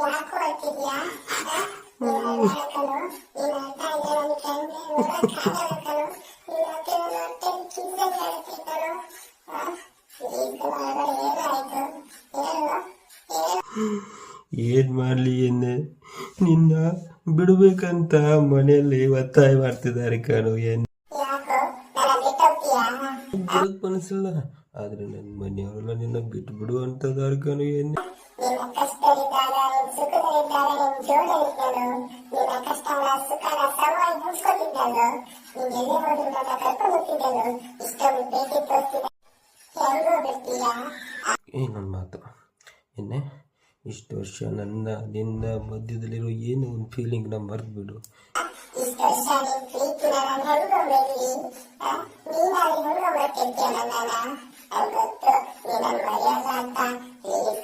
ಯಾಕೋ ಹೇಳ್ತಿದ್ಯಾ ಏನ್ ಮಾಡ್ಲಿ ಎನ್ನೆ, ನಿನ್ನ ಬಿಡ್ಬೇಕಂತ ಮನೆಯಲ್ಲಿ ಒತ್ತಾಯ ಮಾಡ್ತಿದ್ದಾರೆ ಕಣು. ಬಿಡಕ್ ಮನಸ್ಸಿಲ್ಲ, ಆದ್ರೆ ನನ್ನ ಮನೆಯವರೆಲ್ಲ ನಿನ್ನ ಬಿಟ್ಟು ಬಿಡು ಅಂತದಾರ ಕಣು. ಎನ್ನೆ ನನ್ನ ಮಾತು ಎನ್ನೆ, ಇಷ್ಟು ವರ್ಷ ನನ್ನ ನಿನ್ನ ಮಧ್ಯದಲ್ಲಿರೋ ಏನು ಒಂದು ಫೀಲಿಂಗ್ ನ ಮರ್ತು ಬಿಡು.